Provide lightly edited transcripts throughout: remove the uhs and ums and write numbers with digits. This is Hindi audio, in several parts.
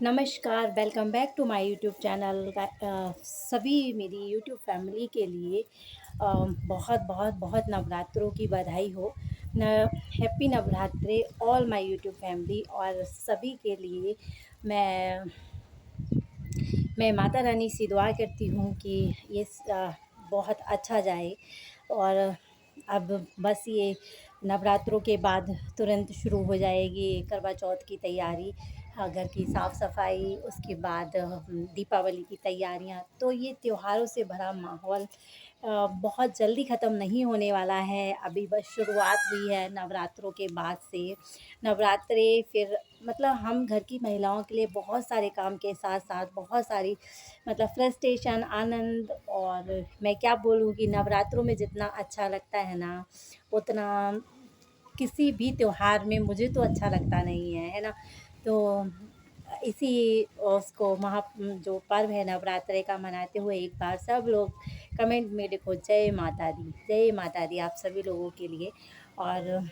नमस्कार, welcome back to my YouTube channel. सभी मेरी यूट्यूब फैमिली के लिए बहुत बहुत बहुत नवरात्रों की बधाई हो। न happy Navratre all my YouTube family. और सभी के लिए मैं मैं माता रानी से दुआ करती हूँ कि ये बहुत अच्छा जाए। और अब बस ये नवरात्रों के बाद तुरंत शुरू हो जाएगी करवा चौथ की तैयारी, घर की साफ़ सफाई, उसके बाद दीपावली की तैयारियां। तो ये त्योहारों से भरा माहौल बहुत जल्दी ख़त्म नहीं होने वाला है। अभी बस शुरुआत हुई है नवरात्रों के बाद से। नवरात्रे फिर मतलब हम घर की महिलाओं के लिए बहुत सारे काम के साथ साथ बहुत सारी मतलब फ्रस्ट्रेशन, आनंद। और मैं क्या बोलूँ कि नवरात्रों में जितना अच्छा लगता है ना, उतना किसी भी त्योहार में मुझे तो अच्छा लगता नहीं है, है ना? तो इसी उसको जो पर्व है नवरात्रे का मनाते हुए एक बार सब लोग कमेंट में लिखो जय माता दी, जय माता दी आप सभी लोगों के लिए। और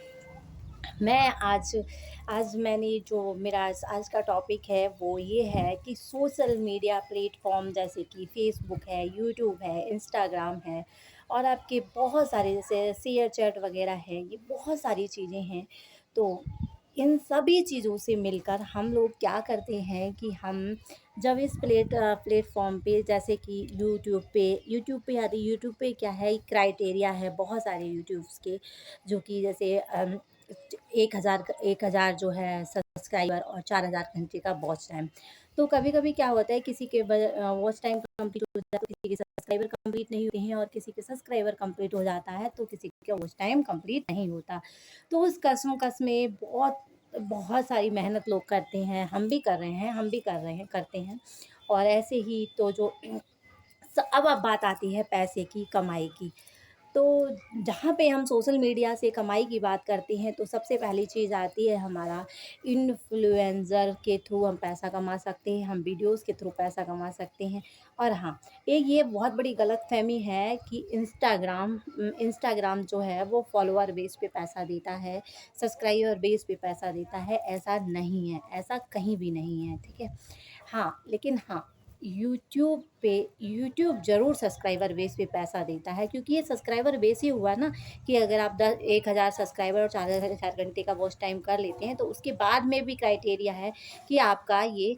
मैं आज मैंने जो मेरा आज का टॉपिक है वो ये है कि सोशल मीडिया प्लेटफॉर्म जैसे कि फ़ेसबुक है, यूट्यूब है, इंस्टाग्राम है और आपके बहुत सारे जैसे शेयर चैट वगैरह है, ये बहुत सारी चीज़ें हैं। तो इन सभी चीज़ों से मिलकर हम लोग क्या करते हैं कि हम जब इस प्लेटफॉर्म पे जैसे कि यूट्यूब पे आते, यूट्यूब पे क्या है, क्राइटेरिया है बहुत सारे यूट्यूब्स के, जो कि जैसे 1,000 जो है सब्सक्राइबर और 4,000 घंटे का वॉच टाइम। तो कभी-कभी क्या होता है, किसी के वॉच टाइम कंप्लीट हो जाता है, तो किसी के सब्सक्राइबर कंप्लीट नहीं होते हैं, और किसी के सब्सक्राइबर कंप्लीट हो जाता है तो किसी का वॉच टाइम कंप्लीट नहीं होता। तो उस कशमकश में बहुत बहुत सारी मेहनत लोग करते हैं, हम भी कर रहे हैं, करते हैं। और ऐसे ही तो जो अब बात आती है पैसे की, कमाई की। तो जहाँ पे हम सोशल मीडिया से कमाई की बात करते हैं तो सबसे पहली चीज़ आती है हमारा इन्फ्लुएंसर के थ्रू हम पैसा कमा सकते हैं, हम वीडियोस के थ्रू पैसा कमा सकते हैं। और हाँ, एक ये बहुत बड़ी गलतफ़हमी है कि इंस्टाग्राम जो है वो फॉलोअर बेस पे पैसा देता है, सब्सक्राइबर बेस पे पैसा देता है। ऐसा नहीं है, ऐसा कहीं भी नहीं है, ठीक है? हाँ, लेकिन हाँ, यूट्यूब ज़रूर सब्सक्राइबर बेस पे पैसा देता है, क्योंकि ये सब्सक्राइबर बेस ही हुआ ना कि अगर आप 1,000 सब्सक्राइबर और 4,000 घंटे का वॉच टाइम कर लेते हैं, तो उसके बाद में भी क्राइटेरिया है कि आपका ये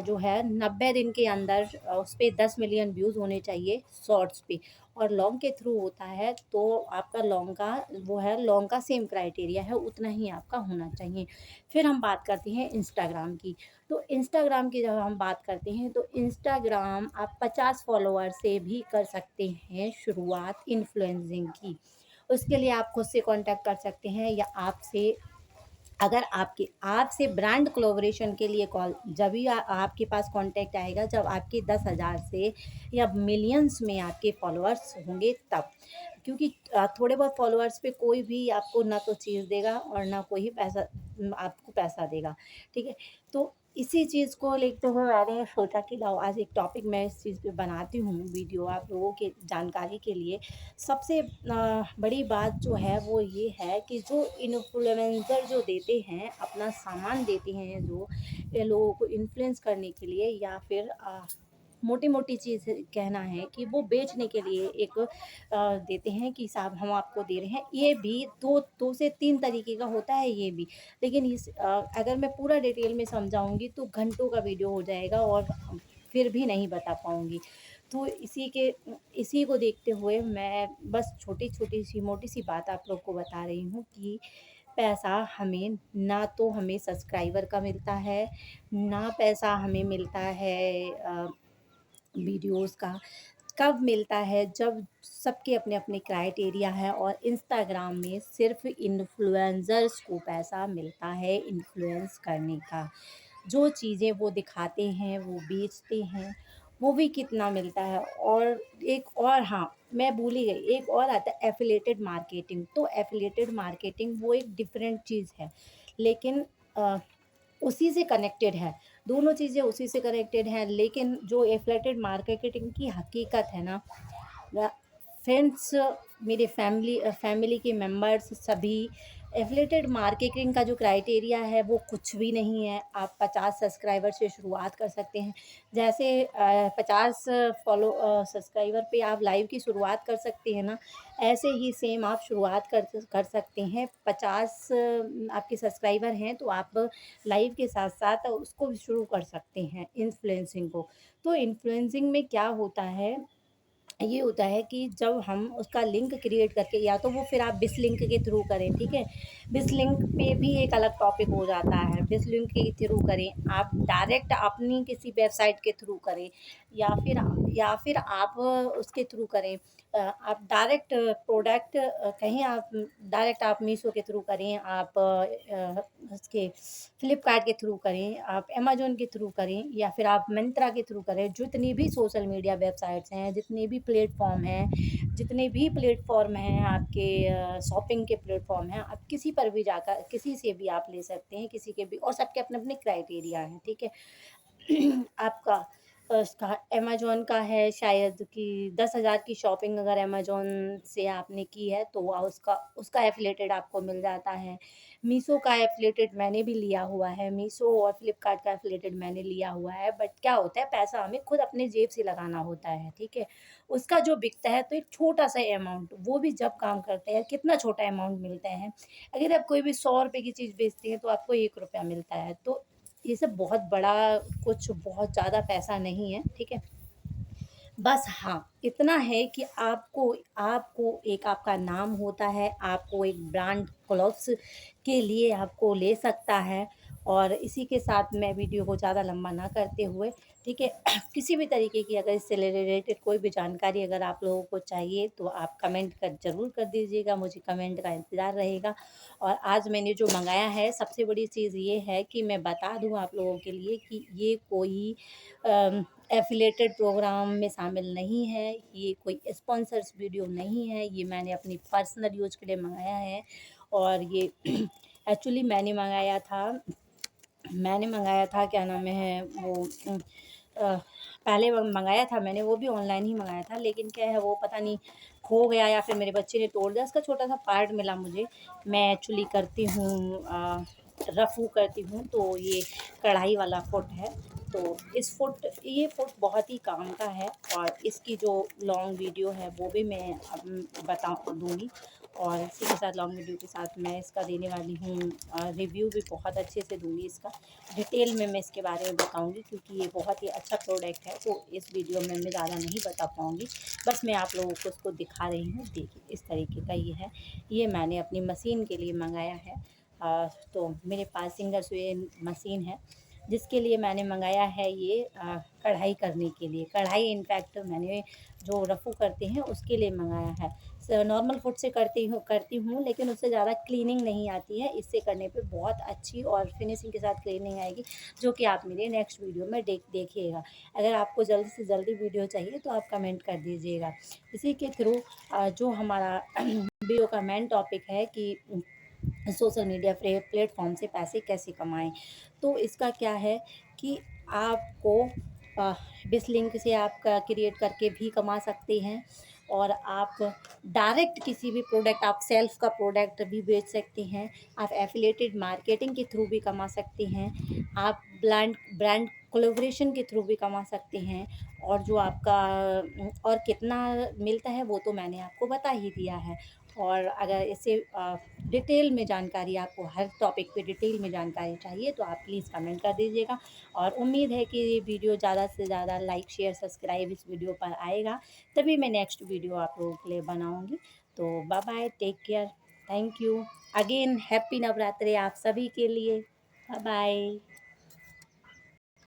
जो है 90 दिन के अंदर उस पे 10 मिलियन व्यूज़ होने चाहिए शॉर्ट्स पे। और लॉन्ग के थ्रू होता है तो आपका लॉन्ग का सेम क्राइटेरिया है, उतना ही आपका होना चाहिए। फिर हम बात करते हैं इंस्टाग्राम की। तो इंस्टाग्राम की जब हम बात करते हैं तो इंस्टाग्राम आप 50 फॉलोअर से भी कर सकते हैं शुरुआत इन्फ्लुएंसिंग की। उसके लिए आप खुद से कॉन्टैक्ट कर सकते हैं, या आपसे अगर आपसे ब्रांड कोलैबोरेशन के लिए कॉल जभी आपके पास कॉन्टैक्ट आएगा जब आपके 10,000 से या मिलियंस में आपके फॉलोअर्स होंगे तब। क्योंकि थोड़े बहुत फॉलोअर्स पे कोई भी आपको ना तो चीज़ देगा और ना कोई पैसा आपको पैसा देगा, ठीक है? तो इसी चीज़ को लेते हुए मैंने सोचा कि लाओ आज एक टॉपिक मैं इस चीज़ पे बनाती हूँ वीडियो आप लोगों के जानकारी के लिए। सबसे बड़ी बात जो है वो ये है कि जो इन्फ्लुएंसर जो देते हैं, अपना सामान देते हैं जो ये लोगों को इन्फ्लुएंस करने के लिए, या फिर मोटी-मोटी चीज़ कहना है कि वो बेचने के लिए एक देते हैं कि साहब हम आपको दे रहे हैं। ये भी 2 से 3 तरीके का होता है ये भी। लेकिन अगर मैं पूरा डिटेल में समझाऊँगी तो घंटों का वीडियो हो जाएगा और फिर भी नहीं बता पाऊँगी। तो इसी को देखते हुए मैं बस छोटी-छोटी सी मोटी-सी बात आप लोग को बता रही हूँ कि पैसा हमें ना तो हमें सब्सक्राइबर का मिलता है, ना पैसा हमें मिलता है वीडियोज़ का। कब मिलता है? जब सबके अपने-अपने क्राइटेरिया है, और इंस्टाग्राम में सिर्फ़ इन्फ्लुएंसर्स को पैसा मिलता है इन्फ्लुएंस करने का। जो चीज़ें वो दिखाते हैं, वो बेचते हैं, वो भी कितना मिलता है। और एक और, हाँ, मैं भूल ही गई, एक और आता है एफ़िलिएटेड मार्केटिंग। तो एफ़िलिएटेड मार्केटिंग वो एक डिफ़रेंट चीज़ है, लेकिन अ, उसी से कनेक्टेड है। दोनों चीज़ें उसी से कनेक्टेड हैं, लेकिन जो एफ़िलिएटेड मार्केटिंग की हकीकत है ना, व फ्रेंड्स, मेरे फैमिली के मेंबर्स सभी एफ़िलिएटेड मार्केटिंग का जो क्राइटेरिया है वो कुछ भी नहीं है। आप 50 सब्सक्राइबर से शुरुआत कर सकते हैं। जैसे 50 सब्सक्राइबर पे आप लाइव की शुरुआत कर सकते हैं ना, ऐसे ही सेम आप शुरुआत कर सकते हैं। 50 आपके सब्सक्राइबर हैं तो आप लाइव के साथ-साथ उसको भी शुरू कर सकते हैं इन्फ्लुएंसिंग को। तो इन्फ्लुएंसिंग में क्या होता है, ये होता है कि जब हम उसका लिंक क्रिएट करके, या तो वो फिर आप बिस लिंक के थ्रू करें, ठीक है? बिस लिंक पे भी एक अलग टॉपिक हो जाता है। बिस लिंक के थ्रू करें, आप डायरेक्ट अपनी किसी वेबसाइट के थ्रू करें, या फिर आप उसके थ्रू करें। आप डायरेक्ट प्रोडक्ट कहीं आप डायरेक्ट आप मीशो के थ्रू करें, आप उसके फ्लिपकार्ट के थ्रू करें, आप अमेज़न के थ्रू करें, या फिर आप मिंत्रा के थ्रू करें। जितनी भी सोशल मीडिया वेबसाइट्स हैं, जितने भी प्लेटफ़ॉर्म हैं आपके शॉपिंग के प्लेटफ़ॉर्म हैं, आप किसी पर भी जाकर किसी से भी आप ले सकते हैं, किसी के भी, और सबके अपने-अपने क्राइटेरिया हैं, ठीक है? आपका उसका अमेज़न का है शायद कि 10,000 की शॉपिंग अगर अमेज़न से आपने की है तो उसका उसका एफ़िलिएटेड आपको मिल जाता है। मीशो का एफ़िलिएटेड मैंने भी लिया हुआ है, मीशो और फ्लिपकार्ट का एफ़िलिएटेड मैंने लिया हुआ है, बट क्या होता है, पैसा हमें खुद अपने जेब से लगाना होता है, ठीक है? उसका जो बिकता है तो एक छोटा-सा अमाउंट, वो भी जब काम करते हैं, कितना छोटा अमाउंट मिलता है। अगर आप कोई भी ₹100 की चीज़ बेचते हैं तो आपको ₹1 मिलता है, तो ये सब बहुत बड़ा, कुछ बहुत ज़्यादा पैसा नहीं है, ठीक है? बस हाँ, इतना है कि आपको आपको एक आपका नाम होता है, आपको एक ब्रांड क्लॉथ्स के लिए आपको ले सकता है। और इसी के साथ मैं वीडियो को ज़्यादा लंबा ना करते हुए, ठीक है? किसी भी तरीके की अगर इससे रिलेटेड कोई भी जानकारी अगर आप लोगों को चाहिए तो आप कमेंट कर ज़रूर कर दीजिएगा, मुझे कमेंट का इंतज़ार रहेगा। और आज मैंने जो मँगाया है, सबसे बड़ी चीज़ ये है कि मैं बता दूँ आप लोगों के लिए कि ये कोई एफ़िलिएटेड प्रोग्राम में शामिल नहीं है, ये कोई स्पॉन्सर्स वीडियो नहीं है, ये मैंने अपनी पर्सनल यूज़ के लिए मँगाया है। और ये एक्चुअली मैंने मँगाया था क्या नाम है वो, अ, पहले मँगाया था मैंने, वो भी ऑनलाइन ही मँगाया था, लेकिन क्या है वो पता नहीं खो गया या फिर मेरे बच्चे ने तोड़ दिया, उसका छोटा-सा पार्ट मिला मुझे। मैं एक्चुअली करती हूँ रफ़ू करती हूँ, तो ये कढ़ाई वाला फुट है। तो ये फुट बहुत ही काम का है, और इसकी जो लॉन्ग वीडियो है वो भी मैं बता दूँगी। और इसी के साथ लॉन्ग वीडियो के साथ मैं इसका देने वाली हूँ रिव्यू भी बहुत अच्छे से दूँगी इसका। डिटेल में मैं इसके बारे में बताऊँगी, क्योंकि ये बहुत ही अच्छा प्रोडक्ट है, तो इस वीडियो में मैं ज़्यादा नहीं बता पाऊँगी। बस मैं आप लोगों को उसको दिखा रही हूँ, देखिए इस तरीके का ये है। ये मैंने अपनी मशीन के लिए मँगाया है। तो मेरे पास सिंगर स्वेन मशीन है, जिसके लिए मैंने मँगाया है ये कढ़ाई करने के लिए। कढ़ाई इनफैक्ट मैंने जो रफ़ू करते हैं उसके लिए मँगाया है। नॉर्मल फुट से करती हूँ, लेकिन उससे ज़्यादा क्लीनिंग नहीं आती है। इससे करने पे बहुत अच्छी और फिनिशिंग के साथ क्लीनिंग आएगी, जो कि आप मेरे नेक्स्ट वीडियो में देखिएगा। अगर आपको जल्दी से जल्दी वीडियो चाहिए तो आप कमेंट कर दीजिएगा। इसी के थ्रू जो हमारा वीडियो का मेन टॉपिक है कि सोशल मीडिया प्लेटफॉर्म से पैसे कैसे कमाएं। तो इसका क्या है कि आपको बिस लिंक से आप क्रिएट करके भी कमा सकते हैं, और आप डायरेक्ट किसी भी प्रोडक्ट, आप सेल्फ का प्रोडक्ट भी बेच सकते हैं। आप एफिलेटेड मार्केटिंग के थ्रू भी कमा सकते हैं। आप ब्रांड ब्रांड कोलेब्रेशन के थ्रू भी कमा सकते हैं। और जो आपका और कितना मिलता है वो तो मैंने आपको बता ही दिया है। और अगर इससे डिटेल में जानकारी, आपको हर टॉपिक पे डिटेल में जानकारी चाहिए तो आप प्लीज़ कमेंट कर दीजिएगा। और उम्मीद है कि ये वीडियो ज़्यादा से ज़्यादा लाइक शेयर सब्सक्राइब इस वीडियो पर आएगा, तभी मैं नेक्स्ट वीडियो आप लोगों के लिए बनाऊँगी। तो bye bye, take care, thank you again, happy Navratri आप सभी के लिए। Bye bye.